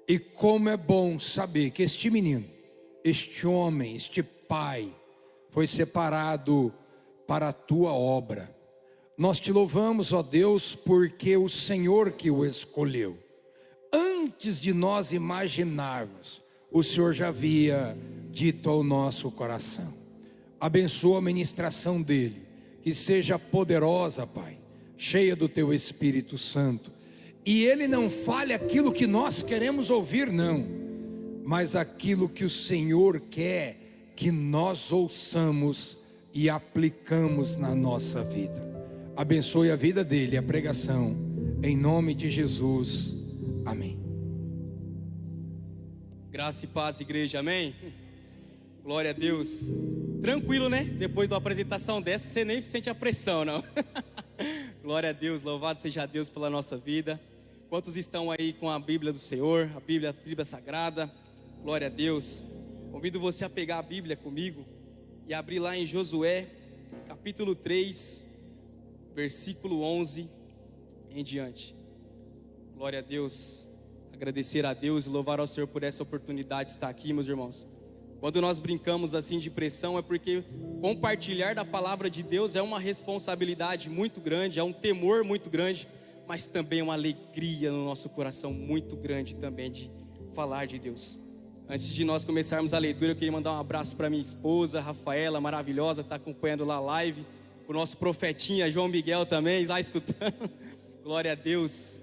E como é bom saber que este menino, este homem, este pai, foi separado para a tua obra. Nós te louvamos, ó Deus, porque o Senhor que o escolheu. Antes de nós imaginarmos, o Senhor já havia dito ao nosso coração. Abençoa a ministração dele, que seja poderosa, Pai, cheia do teu Espírito Santo. E ele não fale aquilo que nós queremos ouvir, não, mas aquilo que o Senhor quer que nós ouçamos e aplicamos na nossa vida. Abençoe a vida dele, a pregação, em nome de Jesus, amém. Graça e paz, igreja, amém? Glória a Deus. Tranquilo, né? Depois de uma apresentação dessa, você nem sente a pressão, não. Glória a Deus, louvado seja Deus pela nossa vida. Quantos estão aí com a Bíblia do Senhor, a Bíblia Sagrada? Glória a Deus. Convido você a pegar a Bíblia comigo e abrir lá em Josué, capítulo 3, versículo 11 em diante. Glória a Deus. Agradecer a Deus e louvar ao Senhor por essa oportunidade de estar aqui, meus irmãos. Quando nós brincamos assim de pressão, é porque compartilhar da palavra de Deus é uma responsabilidade muito grande, é um temor muito grande, mas também uma alegria no nosso coração muito grande também de falar de Deus. Antes de nós começarmos a leitura, eu queria mandar um abraço para minha esposa, Rafaela, maravilhosa, está acompanhando lá a live, o nosso profetinha, João Miguel também, está escutando. Glória a Deus,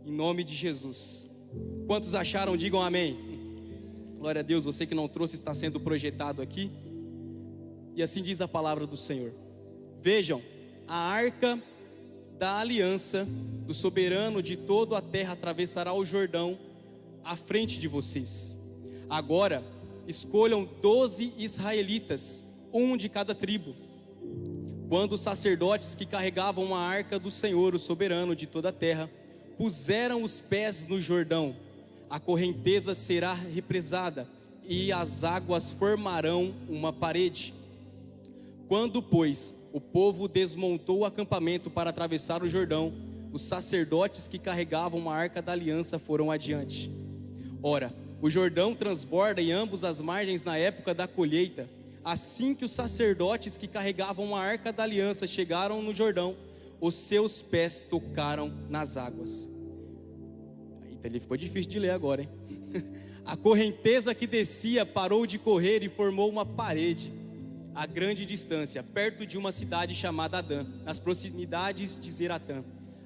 em nome de Jesus. Quantos acharam, digam amém. Glória a Deus, você que não trouxe está sendo projetado aqui. E assim diz a palavra do Senhor. Vejam, a arca da aliança do soberano de toda a terra atravessará o Jordão à frente de vocês. Agora, escolham 12 israelitas, um de cada tribo. Quando os sacerdotes que carregavam a arca do Senhor, o soberano de toda a terra, puseram os pés no Jordão, a correnteza será represada e as águas formarão uma parede. Quando, pois, o povo desmontou o acampamento para atravessar o Jordão, os sacerdotes que carregavam a arca da aliança foram adiante. Ora, o Jordão transborda em ambas as margens na época da colheita. Assim que os sacerdotes que carregavam a arca da aliança chegaram no Jordão, os seus pés tocaram nas águas. Ele ficou difícil de ler agora, hein? A correnteza que descia parou de correr e formou uma parede a grande distância, perto de uma cidade chamada Adã, nas proximidades de Zeratã.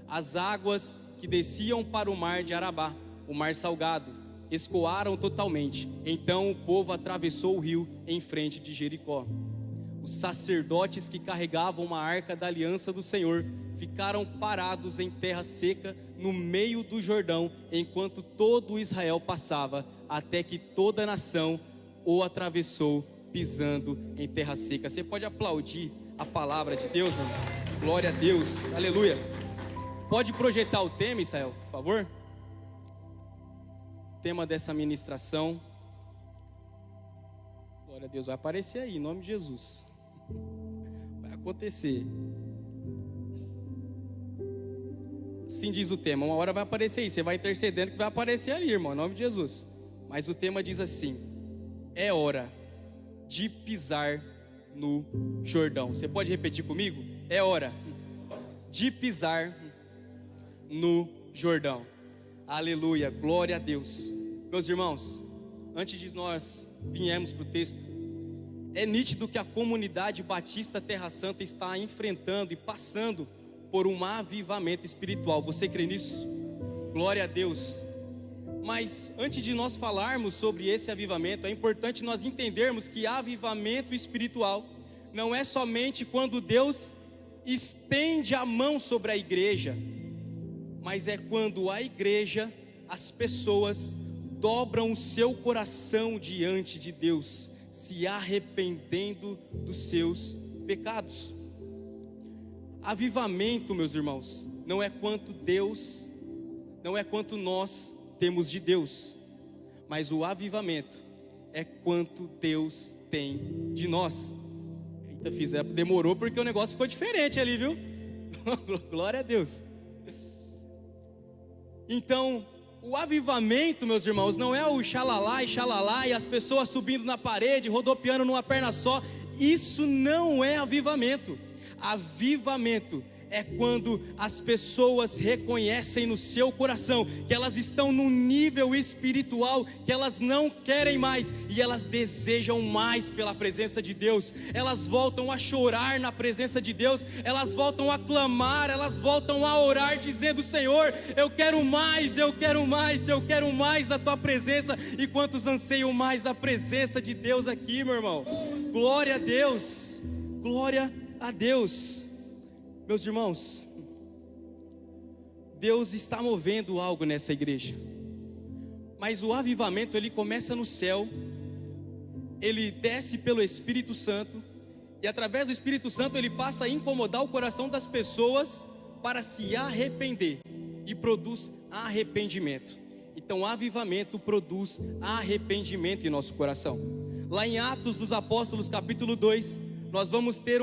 As águas que desciam para o mar de Arabá, o mar salgado, escoaram totalmente. Então o povo atravessou o rio em frente de Jericó. Os sacerdotes que carregavam a arca da aliança do Senhor ficaram parados em terra seca no meio do Jordão, enquanto todo Israel passava, até que toda a nação o atravessou pisando em terra seca. Você pode aplaudir a palavra de Deus, meu irmão? Glória a Deus, aleluia. Pode projetar o tema, Israel, por favor? O tema dessa ministração. Glória a Deus, vai aparecer aí, em nome de Jesus. Vai acontecer. Assim diz o tema, uma hora vai aparecer aí, você vai intercedendo que vai aparecer ali, irmão, em nome de Jesus. Mas o tema diz assim: é hora de pisar no Jordão. Você pode repetir comigo? É hora de pisar no Jordão. Aleluia, glória a Deus. Meus irmãos, antes de nós viemos para o texto, é nítido que a comunidade batista Terra Santa está enfrentando e passando por um avivamento espiritual. Você crê nisso? Glória a Deus. Mas antes de nós falarmos sobre esse avivamento, é importante nós entendermos que avivamento espiritual não é somente quando Deus estende a mão sobre a igreja, mas é quando a igreja, as pessoas dobram o seu coração diante de Deus, se arrependendo dos seus pecados. Avivamento, meus irmãos, não é quanto nós temos de Deus, mas o avivamento é quanto Deus tem de nós. Eita, demorou porque o negócio ficou diferente ali, viu? Glória a Deus. Então, o avivamento, meus irmãos, não é o xalalá e as pessoas subindo na parede, rodopiando numa perna só. Isso não é avivamento. Avivamento é quando as pessoas reconhecem no seu coração que elas estão num nível espiritual que elas não querem mais, e elas desejam mais pela presença de Deus. Elas voltam a chorar na presença de Deus, elas voltam a clamar, elas voltam a orar dizendo: Senhor, eu quero mais, eu quero mais, eu quero mais da tua presença. E quantos anseiam mais da presença de Deus aqui, meu irmão? Glória a Deus, glória a Deus. Meus irmãos, Deus está movendo algo nessa igreja, mas o avivamento ele começa no céu, ele desce pelo Espírito Santo, e através do Espírito Santo ele passa a incomodar o coração das pessoas para se arrepender, e produz arrependimento. Então avivamento produz arrependimento em nosso coração. Lá em Atos dos Apóstolos capítulo 2, nós vamos ter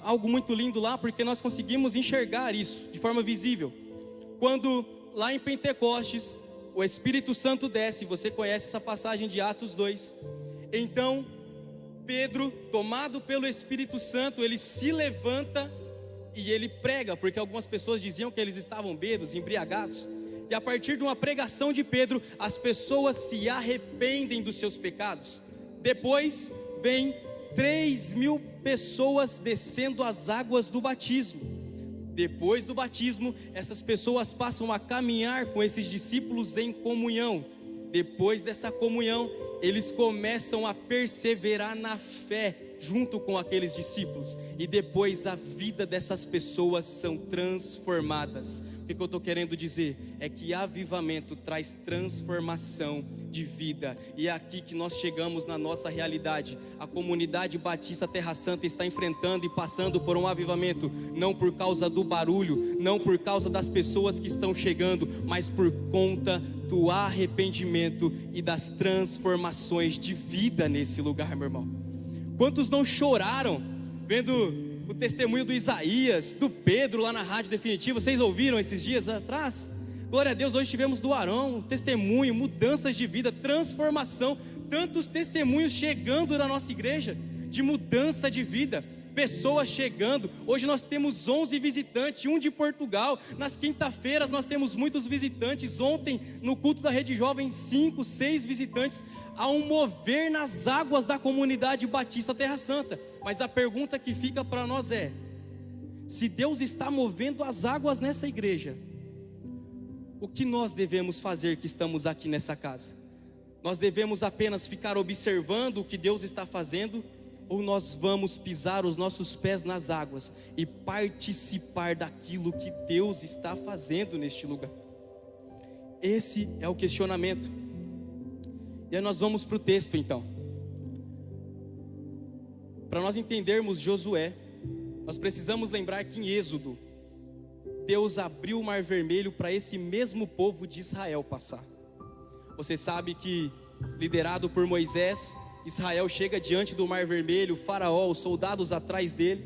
algo muito lindo lá, porque nós conseguimos enxergar isso de forma visível. Quando lá em Pentecostes o Espírito Santo desce, você conhece essa passagem de Atos 2. Então Pedro, tomado pelo Espírito Santo, ele se levanta e ele prega, porque algumas pessoas diziam que eles estavam bêbados, embriagados. E a partir de uma pregação de Pedro, as pessoas se arrependem dos seus pecados. Depois vem 3.000 pessoas descendo as águas do batismo. Depois do batismo, essas pessoas passam a caminhar com esses discípulos em comunhão. Depois dessa comunhão, eles começam a perseverar na fé junto com aqueles discípulos, e depois a vida dessas pessoas são transformadas. O que eu estou querendo dizer é que avivamento traz transformação de vida, e é aqui que nós chegamos na nossa realidade. A comunidade Batista Terra Santa está enfrentando e passando por um avivamento, não por causa do barulho, não por causa das pessoas que estão chegando, mas por conta do arrependimento e das transformações de vida nesse lugar, meu irmão. Quantos não choraram vendo o testemunho do Isaías, do Pedro lá na Rádio Definitiva? Vocês ouviram esses dias atrás? Glória a Deus, hoje tivemos do Arão, testemunho, mudanças de vida, transformação. Tantos testemunhos chegando na nossa igreja, de mudança de vida, pessoas chegando. Hoje nós temos 11 visitantes, um de Portugal. Nas quinta-feiras nós temos muitos visitantes. Ontem no culto da Rede Jovem, 5, 6 visitantes. Há um mover nas águas da comunidade Batista Terra Santa. Mas a pergunta que fica para nós é: se Deus está movendo as águas nessa igreja, o que nós devemos fazer que estamos aqui nessa casa? Nós devemos apenas ficar observando o que Deus está fazendo, ou nós vamos pisar os nossos pés nas águas e participar daquilo que Deus está fazendo neste lugar? Esse é o questionamento. E aí nós vamos para o texto então. Para nós entendermos Josué, nós precisamos lembrar que em Êxodo, Deus abriu o Mar Vermelho para esse mesmo povo de Israel passar. Você sabe que, liderado por Moisés, Israel chega diante do Mar Vermelho, o faraó, os soldados atrás dele.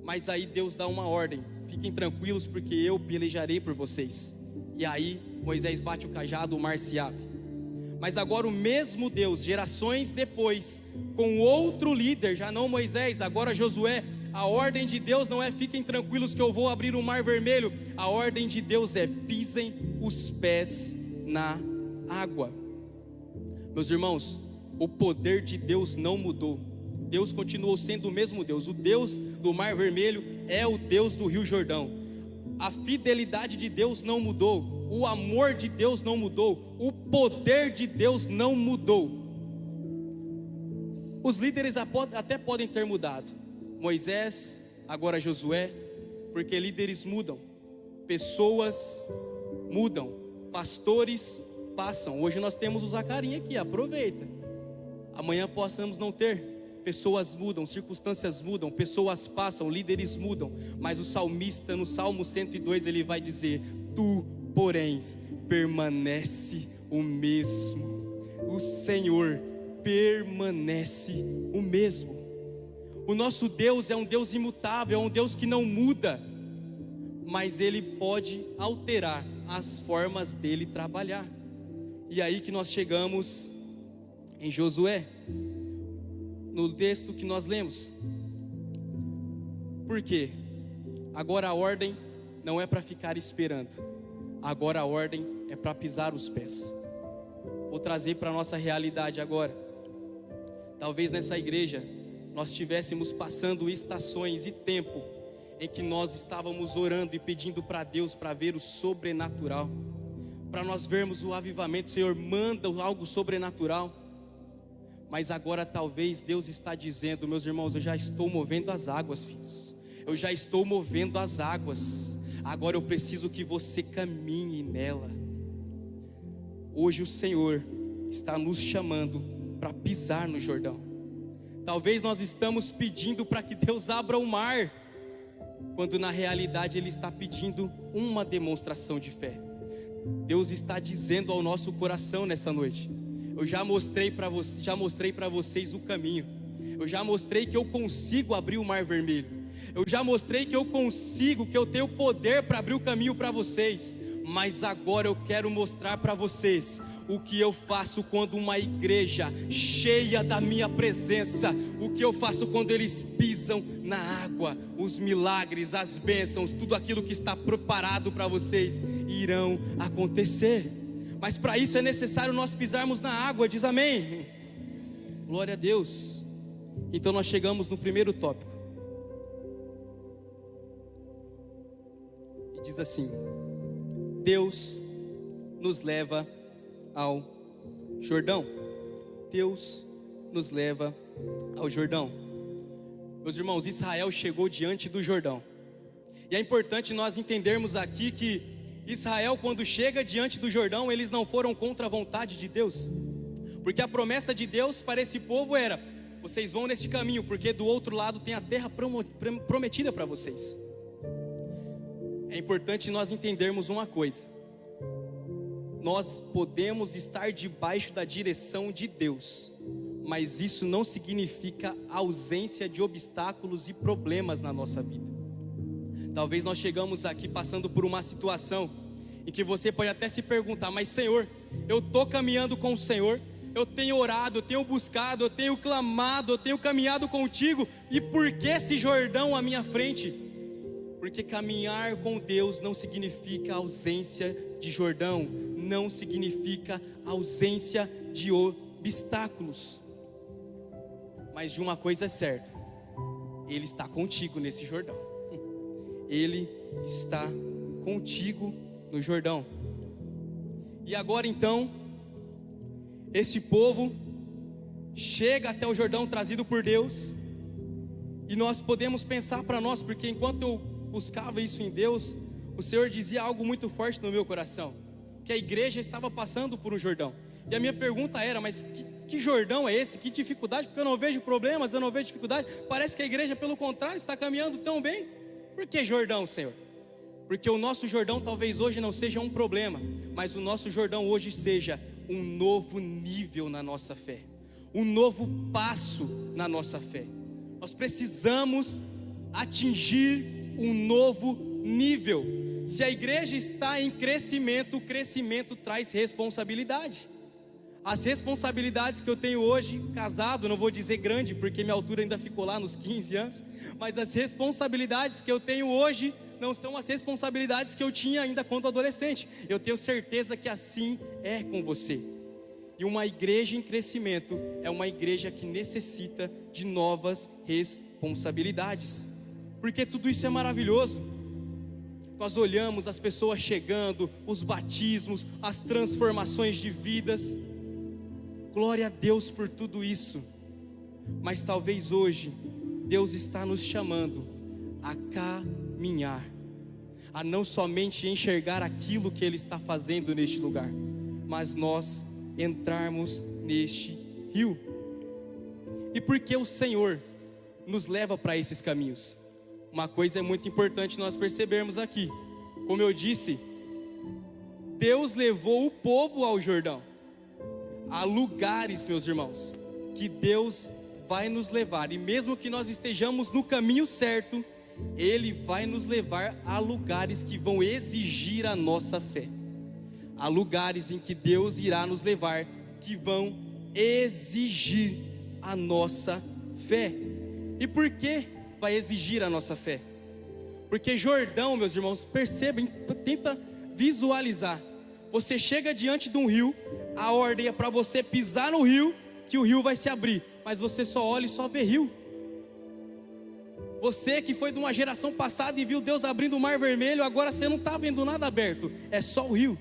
Mas aí Deus dá uma ordem: fiquem tranquilos, porque eu pelejarei por vocês. E aí Moisés bate o cajado, o mar se abre. Mas agora o mesmo Deus, gerações depois, com outro líder, já não Moisés, agora Josué, a ordem de Deus não é fiquem tranquilos que eu vou abrir o Mar Vermelho. A ordem de Deus é pisem os pés na água. Meus irmãos, o poder de Deus não mudou. Deus continuou sendo o mesmo Deus. O Deus do Mar Vermelho é o Deus do Rio Jordão. A fidelidade de Deus não mudou. O amor de Deus não mudou. O poder de Deus não mudou. Os líderes até podem ter mudado. Moisés, agora Josué, porque líderes mudam, pessoas mudam, pastores passam. Hoje nós temos o Zacarinha aqui, aproveita. Amanhã possamos não ter. Pessoas mudam, circunstâncias mudam, pessoas passam, líderes mudam. Mas o salmista no Salmo 102 ele vai dizer: tu, porém, permanece o mesmo. O Senhor permanece o mesmo. O nosso Deus é um Deus imutável, é um Deus que não muda, mas Ele pode alterar as formas dele trabalhar. E aí que nós chegamos em Josué, no texto que nós lemos. Por quê? Agora a ordem não é para ficar esperando, agora a ordem é para pisar os pés. Vou trazer para a nossa realidade agora. Talvez nessa igreja nós estivéssemos passando estações e tempo em que nós estávamos orando e pedindo para Deus para ver o sobrenatural, para nós vermos o avivamento. Senhor, manda algo sobrenatural. Mas agora talvez Deus está dizendo: meus irmãos, eu já estou movendo as águas, filhos, eu já estou movendo as águas, agora eu preciso que você caminhe nela. Hoje o Senhor está nos chamando para pisar no Jordão. Talvez nós estamos pedindo para que Deus abra o mar, quando na realidade Ele está pedindo uma demonstração de fé. Deus está dizendo ao nosso coração nessa noite: eu já mostrei para vocês o caminho, eu já mostrei que eu consigo abrir o mar vermelho, eu já mostrei que eu consigo, que eu tenho poder para abrir o caminho para vocês, mas agora eu quero mostrar para vocês o que eu faço quando uma igreja cheia da minha presença, o que eu faço quando eles pisam na água. Os milagres, as bênçãos, tudo aquilo que está preparado para vocês irão acontecer. Mas para isso é necessário nós pisarmos na água, diz amém? Glória a Deus. Então nós chegamos no primeiro tópico, e diz assim: Deus nos leva ao Jordão. Deus nos leva ao Jordão. Meus irmãos, Israel chegou diante do Jordão. E é importante nós entendermos aqui que Israel, quando chega diante do Jordão, eles não foram contra a vontade de Deus. Porque a promessa de Deus para esse povo era: vocês vão neste caminho, porque do outro lado tem a terra prometida para vocês. É importante nós entendermos uma coisa: nós podemos estar debaixo da direção de Deus, mas isso não significa ausência de obstáculos e problemas na nossa vida. Talvez nós chegamos aqui passando por uma situação em que você pode até se perguntar: mas Senhor, eu estou caminhando com o Senhor, eu tenho orado, eu tenho buscado, eu tenho clamado, eu tenho caminhado contigo, e por que esse Jordão à minha frente? Porque caminhar com Deus não significa ausência de Jordão, não significa ausência de obstáculos. Mas de uma coisa é certa: Ele está contigo nesse Jordão. Ele está contigo no Jordão. E agora então, esse povo chega até o Jordão trazido por Deus. E nós podemos pensar para nós, porque enquanto eu buscava isso em Deus, o Senhor dizia algo muito forte no meu coração: que a igreja estava passando por um Jordão. E a minha pergunta era: mas que Jordão é esse? Que dificuldade? Porque eu não vejo problemas, eu não vejo dificuldade. Parece que a igreja, pelo contrário, está caminhando tão bem. Por que Jordão, Senhor? Porque o nosso Jordão talvez hoje não seja um problema, mas o nosso Jordão hoje seja um novo nível na nossa fé, um novo passo na nossa fé. Nós precisamos atingir um novo nível. Se a igreja está em crescimento, o crescimento traz responsabilidade. As responsabilidades que eu tenho hoje, casado, não vou dizer grande, porque minha altura ainda ficou lá nos 15 anos, mas as responsabilidades que eu tenho hoje não são as responsabilidades que eu tinha ainda quando adolescente. Eu tenho certeza que assim é com você. E uma igreja em crescimento é uma igreja que necessita de novas responsabilidades, porque tudo isso é maravilhoso. Nós olhamos as pessoas chegando, os batismos, as transformações de vidas. Glória a Deus por tudo isso. Mas talvez hoje Deus está nos chamando a caminhar, a não somente enxergar aquilo que Ele está fazendo neste lugar, mas nós entrarmos neste rio. E por que o Senhor nos leva para esses caminhos? Uma coisa é muito importante nós percebermos aqui. Como eu disse, Deus levou o povo ao Jordão. Há lugares, meus irmãos, que Deus vai nos levar, e mesmo que nós estejamos no caminho certo, Ele vai nos levar a lugares que vão exigir a nossa fé. há lugares em que Deus irá nos levar que vão exigir a nossa fé. E por que vai exigir a nossa fé? Porque Jordão, meus irmãos, percebem, tenta visualizar. Você chega diante de um rio, a ordem é para você pisar no rio, que o rio vai se abrir, mas você só olha e só vê rio. Você que foi de uma geração passada e viu Deus abrindo o mar vermelho, agora você não está vendo nada aberto, é só o rio.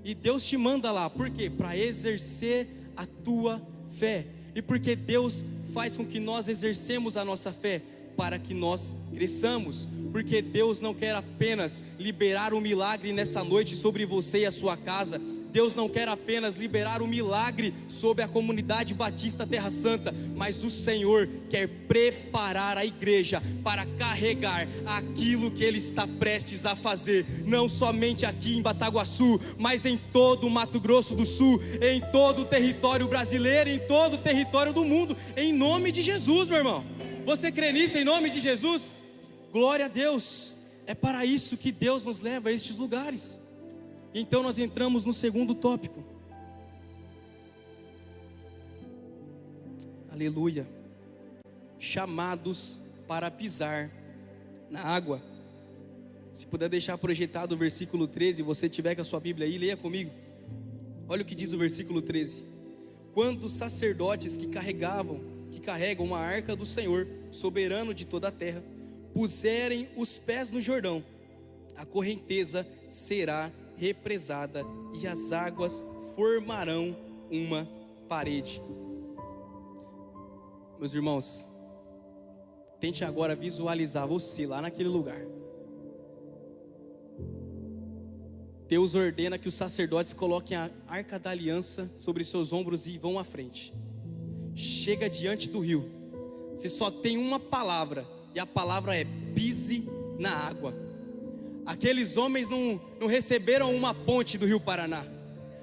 E Deus te manda lá, por quê? Para exercer a tua fé. E porque Deus faz com que nós exercemos a nossa fé, para que nós cresçamos. Porque Deus não quer apenas liberar um milagre nessa noite sobre você e a sua casa. Deus não quer apenas liberar um milagre sobre a comunidade Batista Terra Santa, mas o Senhor quer preparar a igreja para carregar aquilo que Ele está prestes a fazer, não somente aqui em Bataguaçu, mas em todo o Mato Grosso do Sul, em todo o território brasileiro, em todo o território do mundo, em nome de Jesus, meu irmão. Você crê nisso em nome de Jesus? Glória a Deus. É para isso que Deus nos leva a estes lugares. Então nós entramos no segundo tópico. Aleluia. Chamados para pisar na água. Se puder deixar projetado o versículo 13, você tiver com a sua Bíblia aí, leia comigo. Olha o que diz o versículo 13. Quando os sacerdotes que carregam a arca do Senhor, soberano de toda a terra, puserem os pés no Jordão, a correnteza será represada e as águas formarão uma parede. Meus irmãos, tente agora visualizar você lá naquele lugar. Deus ordena que os sacerdotes coloquem a arca da aliança sobre seus ombros e vão à frente. Chega diante do rio. Você só tem uma palavra, e a palavra é: pise na água. Aqueles homens não receberam uma ponte do Rio Paraná.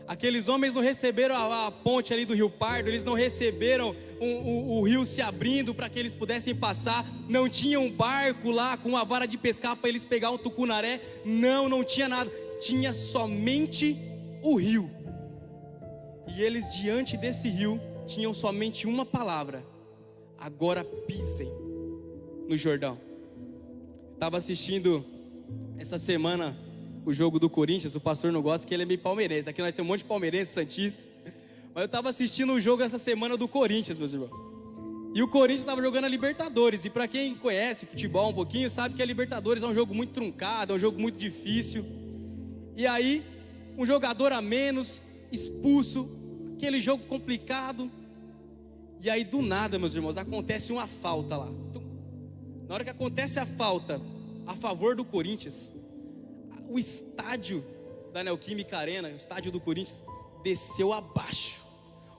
Aqueles homens não receberam a ponte ali do Rio Pardo. Eles não receberam o rio se abrindo para que eles pudessem passar. Não tinha um barco lá com uma vara de pescar para eles pegar um tucunaré. Não tinha nada. Tinha somente o rio. E eles diante desse rio tinham somente uma palavra: agora pisem no Jordão. Estava assistindo essa semana o jogo do Corinthians. O pastor não gosta, que ele é meio palmeirense. Daqui nós temos um monte de palmeirense, santista. Mas eu estava assistindo o jogo essa semana do Corinthians, meus irmãos. E o Corinthians estava jogando a Libertadores. E para quem conhece futebol um pouquinho, sabe que a Libertadores é um jogo muito truncado, é um jogo muito difícil. E aí, um jogador a menos, expulso, aquele jogo complicado. E aí do nada, meus irmãos, acontece uma falta lá. Na hora que acontece a falta a favor do Corinthians, o estádio da Neoquímica Arena, o estádio do Corinthians, desceu abaixo.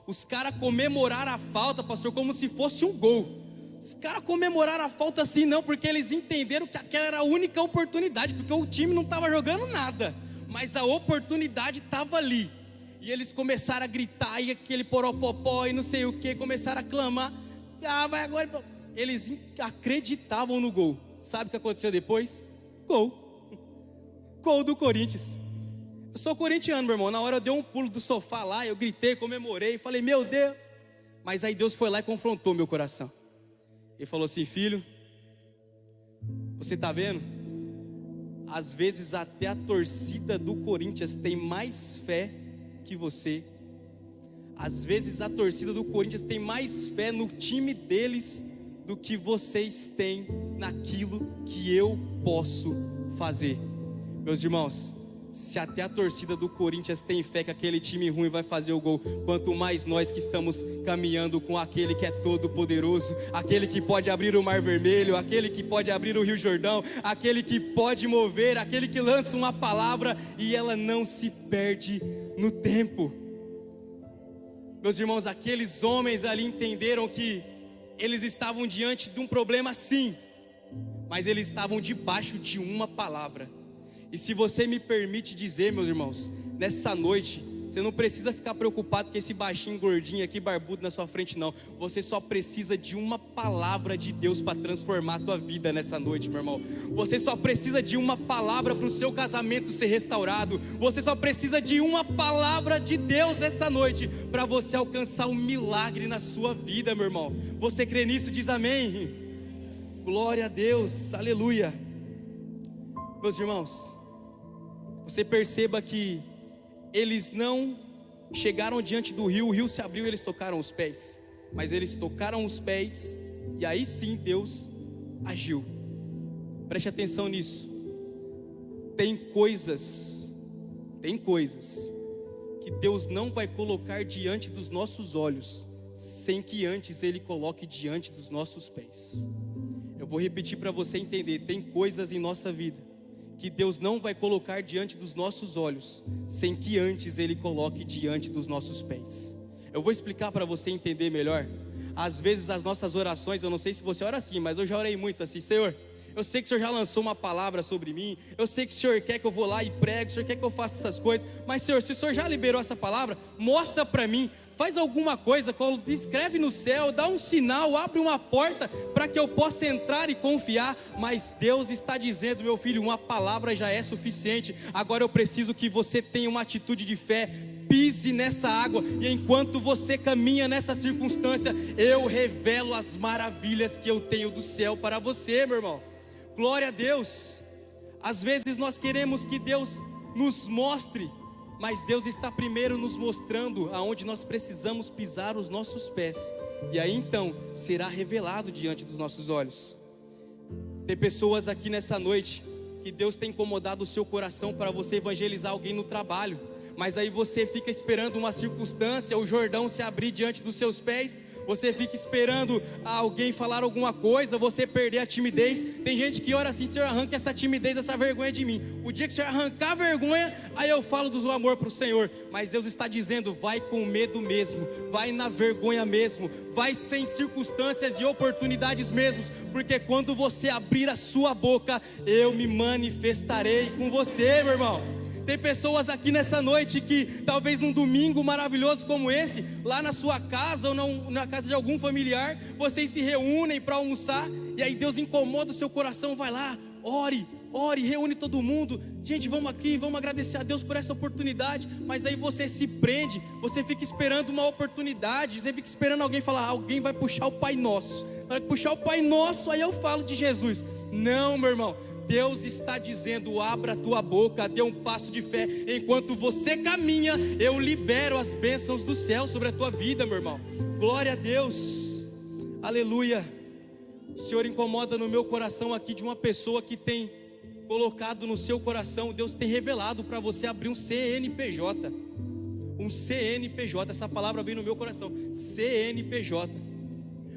Os caras comemoraram a falta, pastor, como se fosse um gol. Os caras comemoraram a falta assim, não, porque eles entenderam que aquela era a única oportunidade, porque o time não estava jogando nada, mas a oportunidade estava ali. E eles começaram a gritar, e aquele poropopó, e não sei o que, começaram a clamar: vai agora. Eles acreditavam no gol. Sabe o que aconteceu depois? Gol do Corinthians. Eu sou corintiano, meu irmão. Na hora eu dei um pulo do sofá lá, eu gritei, comemorei, falei: meu Deus. Mas aí Deus foi lá e confrontou meu coração. Ele falou assim: filho, você está vendo? Às vezes até a torcida do Corinthians tem mais fé que você. Às vezes a torcida do Corinthians tem mais fé no time deles do que vocês têm naquilo que eu posso fazer. Meus irmãos, se até a torcida do Corinthians tem fé que aquele time ruim vai fazer o gol, quanto mais nós que estamos caminhando com aquele que é todo poderoso, aquele que pode abrir o Mar Vermelho, aquele que pode abrir o Rio Jordão, aquele que pode mover, aquele que lança uma palavra e ela não se perde no tempo. Meus irmãos, aqueles homens ali entenderam que eles estavam diante de um problema, sim, mas eles estavam debaixo de uma palavra. E se você me permite dizer, meus irmãos, nessa noite você não precisa ficar preocupado com esse baixinho, gordinho aqui, barbudo na sua frente, não. Você só precisa de uma palavra de Deus para transformar a tua vida nessa noite, meu irmão. Você só precisa de uma palavra para o seu casamento ser restaurado. Você só precisa de uma palavra de Deus essa noite para você alcançar um milagre na sua vida, meu irmão. Você crê nisso? Diz amém. Glória a Deus, aleluia. Meus irmãos, você perceba que eles não chegaram diante do rio, o rio se abriu e eles tocaram os pés. Mas eles tocaram os pés e aí sim Deus agiu. Preste atenção nisso. Tem coisas que Deus não vai colocar diante dos nossos olhos sem que antes Ele coloque diante dos nossos pés. Eu vou repetir para você entender. Tem coisas em nossa vida que Deus não vai colocar diante dos nossos olhos sem que antes Ele coloque diante dos nossos pés. Eu vou explicar para você entender melhor. Às vezes as nossas orações, eu não sei se você ora assim, mas eu já orei muito assim: Senhor, eu sei que o Senhor já lançou uma palavra sobre mim, eu sei que o Senhor quer que eu vou lá e prego, o Senhor quer que eu faça essas coisas, mas Senhor, se o Senhor já liberou essa palavra, mostra para mim, faz alguma coisa, escreve no céu, dá um sinal, abre uma porta para que eu possa entrar e confiar. Mas Deus está dizendo: meu filho, uma palavra já é suficiente, agora eu preciso que você tenha uma atitude de fé. Pise nessa água, e enquanto você caminha nessa circunstância, eu revelo as maravilhas que eu tenho do céu para você, meu irmão. Glória a Deus. Às vezes nós queremos que Deus nos mostre, mas Deus está primeiro nos mostrando aonde nós precisamos pisar os nossos pés, e aí então será revelado diante dos nossos olhos. Tem pessoas aqui nessa noite que Deus tem incomodado o seu coração para você evangelizar alguém no trabalho, mas aí você fica esperando uma circunstância, o Jordão se abrir diante dos seus pés, você fica esperando alguém falar alguma coisa, você perder a timidez. Tem gente que ora assim: Senhor, arranca essa timidez, essa vergonha de mim. O dia que o Senhor arrancar a vergonha, aí eu falo do amor para o Senhor. Mas Deus está dizendo: vai com medo mesmo, vai na vergonha mesmo, vai sem circunstâncias e oportunidades mesmos, porque quando você abrir a sua boca, eu me manifestarei com você, meu irmão. Tem pessoas aqui nessa noite que talvez num domingo maravilhoso como esse, lá na sua casa ou na casa de algum familiar, vocês se reúnem para almoçar, e aí Deus incomoda o seu coração, vai lá, ore, reúne todo mundo, gente, vamos aqui, vamos agradecer a Deus por essa oportunidade. Mas aí você se prende, você fica esperando uma oportunidade, você fica esperando alguém falar: alguém vai puxar o Pai Nosso, vai puxar o Pai Nosso, aí eu falo de Jesus. Não, meu irmão, Deus está dizendo: abra a tua boca, dê um passo de fé. Enquanto você caminha, eu libero as bênçãos do céu sobre a tua vida, meu irmão. Glória a Deus, aleluia. O Senhor incomoda no meu coração aqui de uma pessoa que tem colocado no seu coração, Deus tem revelado para você abrir um CNPJ. Um CNPJ, essa palavra veio no meu coração, CNPJ.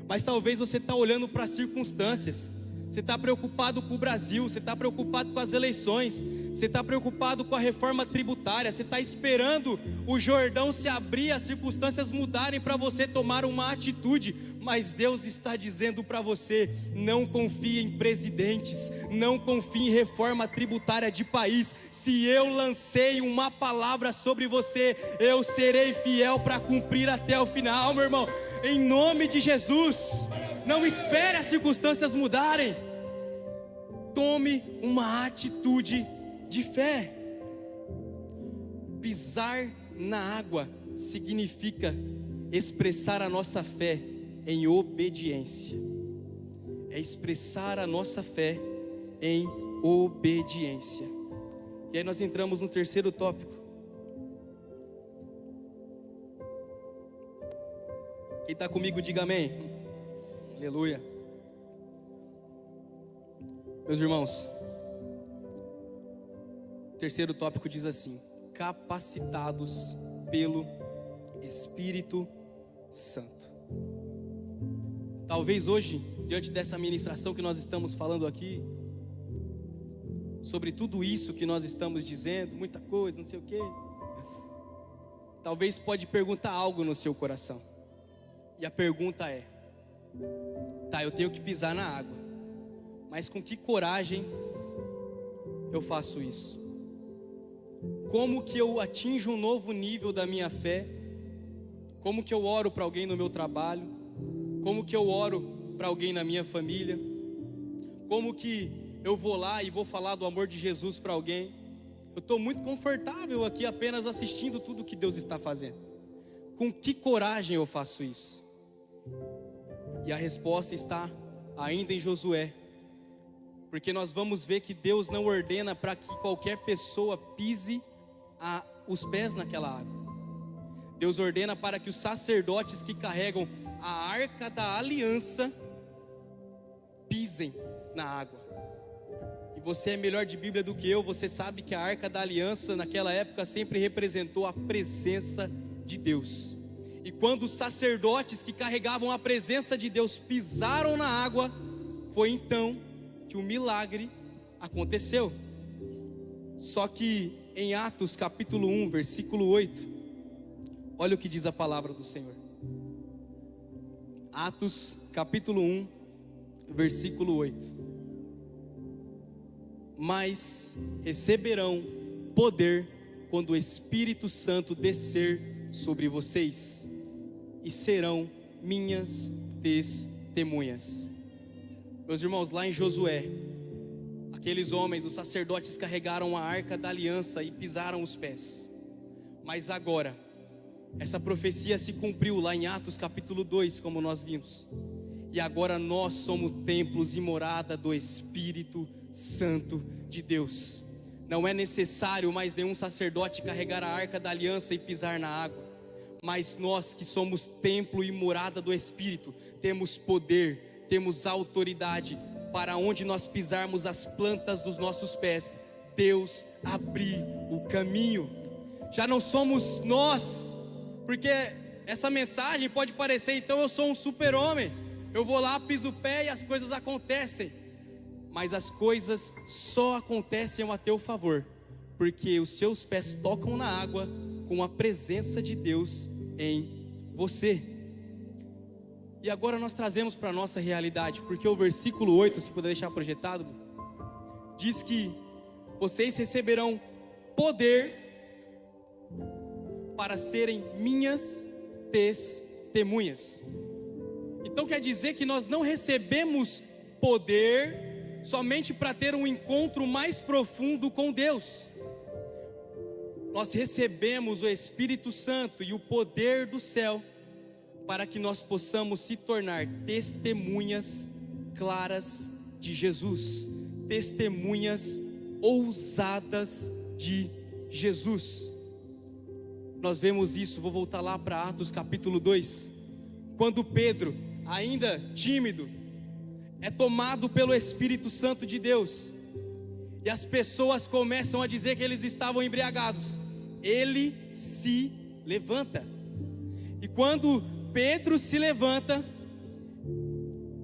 Mas talvez você está olhando para as circunstâncias, você está preocupado com o Brasil, você está preocupado com as eleições, você está preocupado com a reforma tributária, você está esperando o Jordão se abrir, as circunstâncias mudarem para você tomar uma atitude. Mas Deus está dizendo para você: não confie em presidentes, não confie em reforma tributária de país. Se eu lancei uma palavra sobre você, eu serei fiel para cumprir até o final, meu irmão, em nome de Jesus. Não espere as circunstâncias mudarem. Tome uma atitude de fé. Pisar na água significa expressar a nossa fé em obediência. É expressar a nossa fé em obediência. E aí nós entramos no terceiro tópico. Quem está comigo, diga amém. Aleluia. Meus irmãos, o terceiro tópico diz assim: capacitados pelo Espírito Santo. Talvez hoje, diante dessa ministração que nós estamos falando aqui, sobre tudo isso que nós estamos dizendo, muita coisa, não sei o quê, talvez pode perguntar algo no seu coração. E a pergunta é: tá, eu tenho que pisar na água, mas com que coragem eu faço isso? como que eu atinjo um novo nível da minha fé, como que eu oro para alguém no meu trabalho, como que eu oro para alguém na minha família, como que eu vou lá e vou falar do amor de Jesus para alguém. Eu estou muito confortável aqui apenas assistindo tudo que Deus está fazendo. Com que coragem eu faço isso? E a resposta está ainda em Josué, porque nós vamos ver que Deus não ordena para que qualquer pessoa pise os pés naquela água. Deus ordena para que os sacerdotes que carregam a arca da aliança pisem na água. E você é melhor de Bíblia do que eu, você sabe que a arca da aliança naquela época sempre representou a presença de Deus. E quando os sacerdotes que carregavam a presença de Deus pisaram na água, foi então que o milagre aconteceu. Só que em Atos capítulo 1, versículo 8, olha o que diz a palavra do Senhor. Atos capítulo 1, versículo 8. Mas receberão poder quando o Espírito Santo descer sobre vocês, e serão minhas testemunhas. Meus irmãos, lá em Josué, aqueles homens, os sacerdotes, carregaram a arca da aliança e pisaram os pés. Mas agora, essa profecia se cumpriu lá em Atos capítulo 2, como nós vimos. E agora nós somos templos e morada do Espírito Santo de Deus. Não é necessário mais nenhum sacerdote carregar a arca da aliança e pisar na água. Mas nós que somos templo e morada do Espírito, temos poder, temos autoridade, para onde nós pisarmos as plantas dos nossos pés, Deus abrir o caminho. Já não somos nós, porque essa mensagem pode parecer, então eu sou um super-homem, eu vou lá, piso o pé e as coisas acontecem. Mas as coisas só acontecem a teu favor, porque os seus pés tocam na água com a presença de Deus em você. E agora nós trazemos para a nossa realidade, porque o versículo 8, se puder deixar projetado, diz que vocês receberão poder para serem minhas testemunhas. Então quer dizer que nós não recebemos poder somente para ter um encontro mais profundo com Deus. Nós recebemos o Espírito Santo e o poder do céu para que nós possamos se tornar testemunhas claras de Jesus, testemunhas ousadas de Jesus. Nós vemos isso, vou voltar lá para Atos capítulo 2, quando Pedro, ainda tímido, é tomado pelo Espírito Santo de Deus, e as pessoas começam a dizer que eles estavam embriagados. Ele se levanta, e quando Pedro se levanta,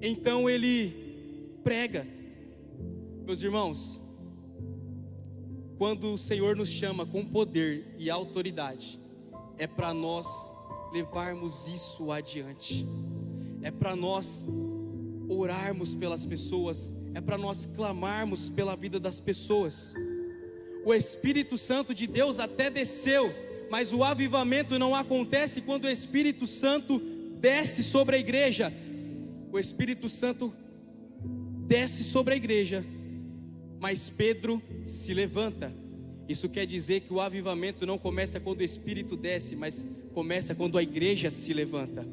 então ele prega. Meus irmãos, quando o Senhor nos chama com poder e autoridade, é para nós levarmos isso adiante, é para nós orarmos pelas pessoas, é para nós clamarmos pela vida das pessoas. O Espírito Santo de Deus até desceu, mas o avivamento não acontece quando o Espírito Santo desce sobre a igreja. O Espírito Santo desce sobre a igreja, mas Pedro se levanta. Isso quer dizer que o avivamento não começa quando o Espírito desce, mas começa quando a igreja se levanta.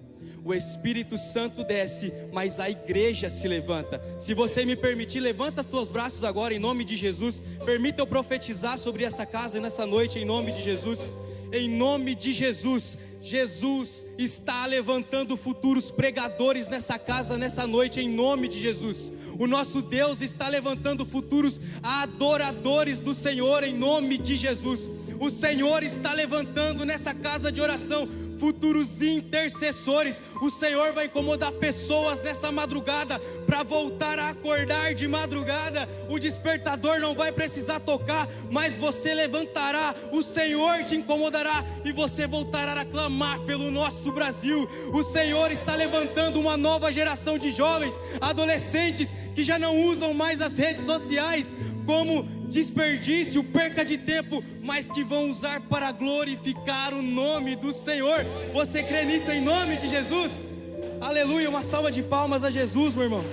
O Espírito Santo desce, mas a igreja se levanta. Se você me permitir, levanta os teus braços agora em nome de Jesus. Permita eu profetizar sobre essa casa nessa noite em nome de Jesus. Em nome de Jesus, Jesus está levantando futuros pregadores nessa casa nessa noite em nome de Jesus. O nosso Deus está levantando futuros adoradores do Senhor em nome de Jesus. O Senhor está levantando nessa casa de oração futuros intercessores. O Senhor vai incomodar pessoas nessa madrugada para voltar a acordar de madrugada. O despertador não vai precisar tocar, mas você levantará, o Senhor te incomodará e você voltará a clamar pelo nosso Brasil. O Senhor está levantando uma nova geração de jovens, adolescentes que já não usam mais as redes sociais como desperdício, perca de tempo, mas que vão usar para glorificar o nome do Senhor. Você crê nisso em nome de Jesus? Aleluia, uma salva de palmas a Jesus, meu irmão.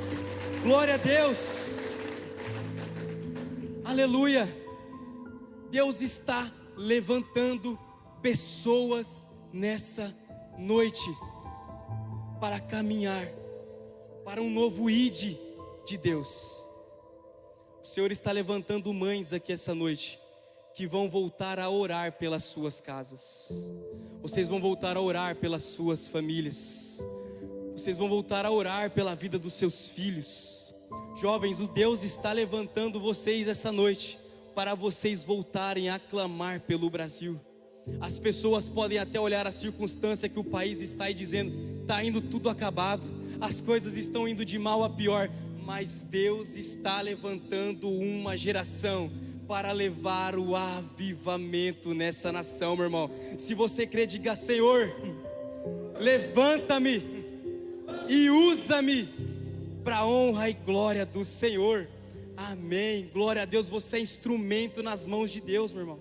Glória a Deus. Aleluia. Deus está levantando pessoas nessa noite para caminhar para um novo ide de Deus. O Senhor está levantando mães aqui essa noite que vão voltar a orar pelas suas casas. Vocês vão voltar a orar pelas suas famílias. Vocês vão voltar a orar pela vida dos seus filhos. Jovens, o Deus está levantando vocês essa noite para vocês voltarem a clamar pelo Brasil. As pessoas podem até olhar a circunstância que o país está e dizendo: está indo tudo acabado, as coisas estão indo de mal a pior. Mas Deus está levantando uma geração para levar o avivamento nessa nação, meu irmão. Se você crê, diga: Senhor, levanta-me e usa-me para a honra e glória do Senhor. Amém, glória a Deus. Você é instrumento nas mãos de Deus, meu irmão.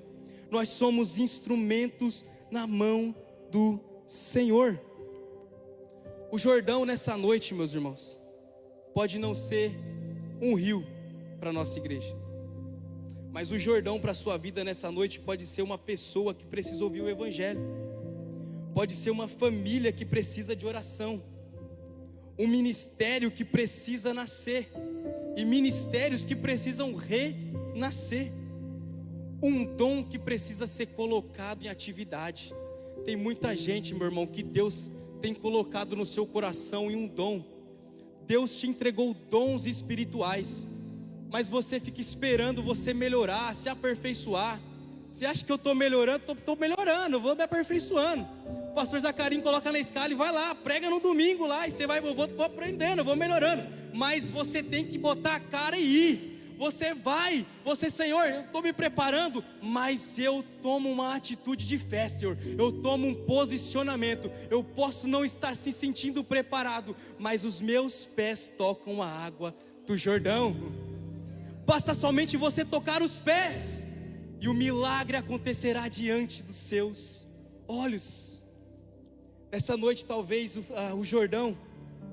Nós somos instrumentos na mão do Senhor. O Jordão nessa noite, meus irmãos, pode não ser um rio para a nossa igreja, mas o Jordão para a sua vida nessa noite pode ser uma pessoa que precisa ouvir o Evangelho, pode ser uma família que precisa de oração, um ministério que precisa nascer, e ministérios que precisam renascer, um dom que precisa ser colocado em atividade. Tem muita gente, meu irmão, que Deus tem colocado no seu coração em um dom. Deus te entregou dons espirituais, mas você fica esperando você melhorar, se aperfeiçoar. Você acha que eu estou melhorando? Estou melhorando, eu vou me aperfeiçoando. O pastor Zacarinho coloca na escala e vai lá, prega no domingo lá, e você vai, vou aprendendo, eu vou melhorando. Mas você tem que botar a cara e ir. Você vai, Senhor, eu estou me preparando, mas eu tomo uma atitude de fé, Senhor. Eu tomo um posicionamento. Eu posso não estar se sentindo preparado, mas os meus pés tocam a água do Jordão. Basta somente você tocar os pés, e o milagre acontecerá diante dos seus olhos. Nessa noite talvez o Jordão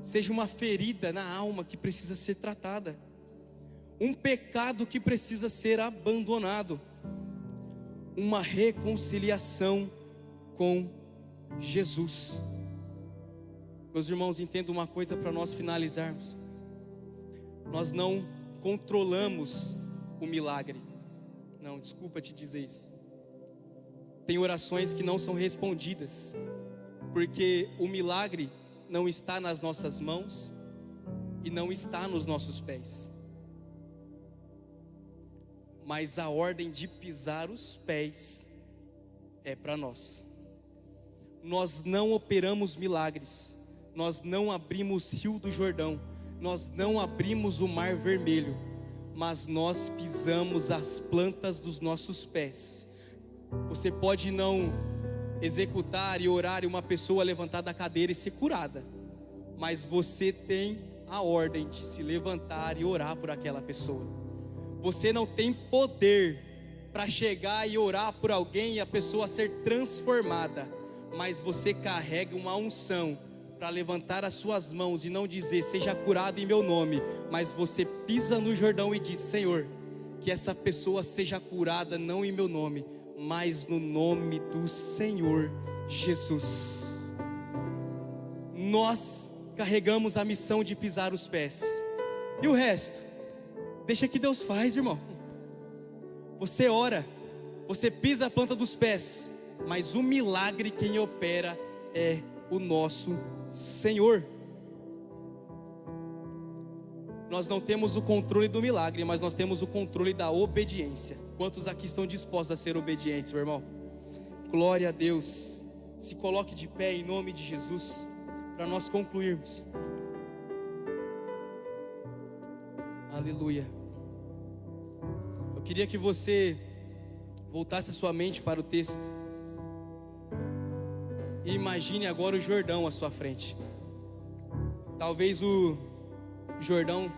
seja uma ferida na alma que precisa ser tratada, um pecado que precisa ser abandonado, uma reconciliação com Jesus. Meus irmãos, entendam uma coisa para nós finalizarmos: nós não controlamos o milagre. Não, desculpa te dizer isso. Tem orações que não são respondidas, porque o milagre não está nas nossas mãos e não está nos nossos pés. Mas a ordem de pisar os pés é para nós. Nós não operamos milagres, nós não abrimos Rio do Jordão, nós não abrimos o Mar Vermelho, mas nós pisamos as plantas dos nossos pés. Você pode não executar e orar e uma pessoa levantar da cadeira e ser curada, mas você tem a ordem de se levantar e orar por aquela pessoa. Você não tem poder para chegar e orar por alguém e a pessoa ser transformada, mas você carrega uma unção para levantar as suas mãos e não dizer: seja curado em meu nome, mas você pisa no Jordão e diz: Senhor, que essa pessoa seja curada não em meu nome, mas no nome do Senhor Jesus. Nós carregamos a missão de pisar os pés, e o resto deixa que Deus faz, irmão. Você ora, você pisa a planta dos pés, mas o milagre quem opera é o nosso Senhor. Nós não temos o controle do milagre, mas nós temos o controle da obediência. Quantos aqui estão dispostos a ser obedientes, meu irmão? Glória a Deus. Se coloque de pé em nome de Jesus, para nós concluirmos. Aleluia. Eu queria que você voltasse a sua mente para o texto e imagine agora o Jordão à sua frente. Talvez o Jordão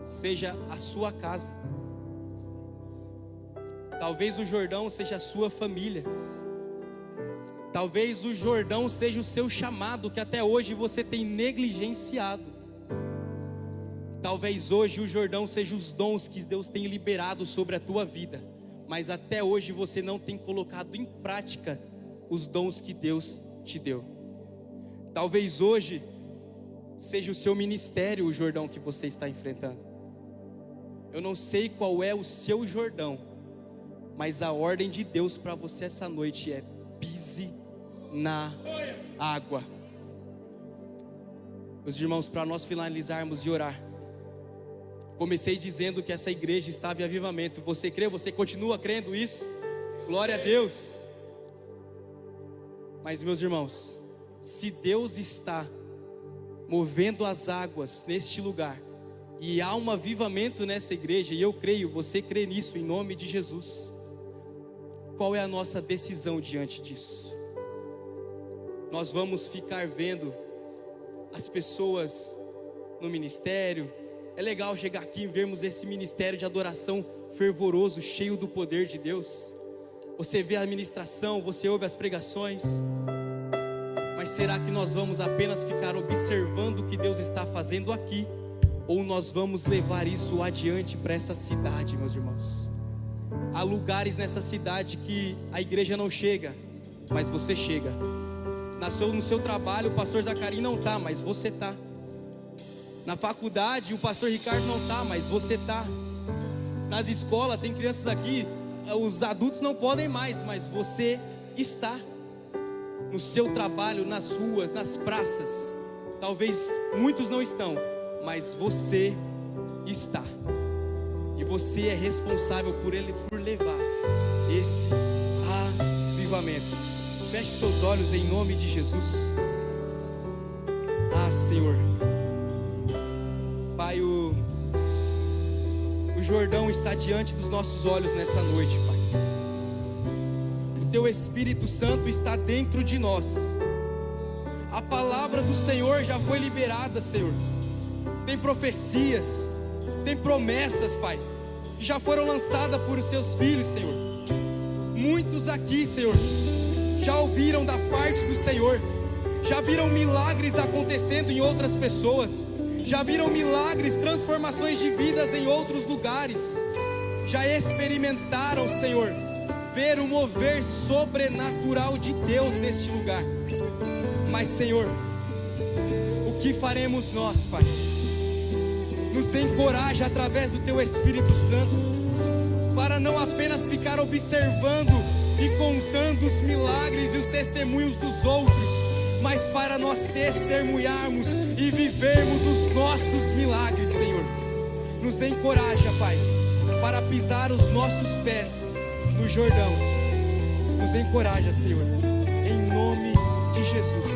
seja a sua casa. Talvez o Jordão seja a sua família. Talvez o Jordão seja o seu chamado, que até hoje você tem negligenciado. Talvez hoje o Jordão seja os dons que Deus tem liberado sobre a tua vida, mas até hoje você não tem colocado em prática os dons que Deus te deu. Talvez hoje seja o seu ministério o Jordão que você está enfrentando. Eu não sei qual é o seu Jordão, mas a ordem de Deus para você essa noite é: pise na água. Meus irmãos, para nós finalizarmos e orar, comecei dizendo que essa igreja estava em avivamento. Você crê? Você continua crendo isso? Glória a Deus. Mas, meus irmãos, se Deus está movendo as águas neste lugar, e há um avivamento nessa igreja, e eu creio, você crê nisso em nome de Jesus, qual é a nossa decisão diante disso? Nós vamos ficar vendo as pessoas no ministério? É legal chegar aqui e vermos esse ministério de adoração fervoroso, cheio do poder de Deus. Você vê a ministração, você ouve as pregações, mas será que nós vamos apenas ficar observando o que Deus está fazendo aqui? Ou nós vamos levar isso adiante para essa cidade, meus irmãos? Há lugares nessa cidade que a igreja não chega, mas você chega. No seu trabalho o pastor Zacari não está, mas você está. Na faculdade o pastor Ricardo não está, mas você está. Nas escolas tem crianças aqui, os adultos não podem mais, mas você está. No seu trabalho, nas ruas, nas praças, talvez muitos não estão, mas você está. E você é responsável por levar esse avivamento. Feche seus olhos em nome de Jesus. Ah, Senhor. Pai, o Jordão está diante dos nossos olhos nessa noite, Pai. O Teu Espírito Santo está dentro de nós. A palavra do Senhor já foi liberada, Senhor. Tem profecias, tem promessas, Pai, que já foram lançadas por os Seus filhos, Senhor. Muitos aqui, Senhor, já ouviram da parte do Senhor, já viram milagres acontecendo em outras pessoas, já viram milagres, transformações de vidas em outros lugares, já experimentaram, Senhor, ver o mover sobrenatural de Deus neste lugar. Mas, Senhor, o que faremos nós, Pai? Nos encoraja através do Teu Espírito Santo, para não apenas ficar observando e contando os milagres e os testemunhos dos outros, mas para nós testemunharmos e vivermos os nossos milagres, Senhor. Nos encoraja, Pai, para pisar os nossos pés no Jordão. Nos encoraja, Senhor, em nome de Jesus.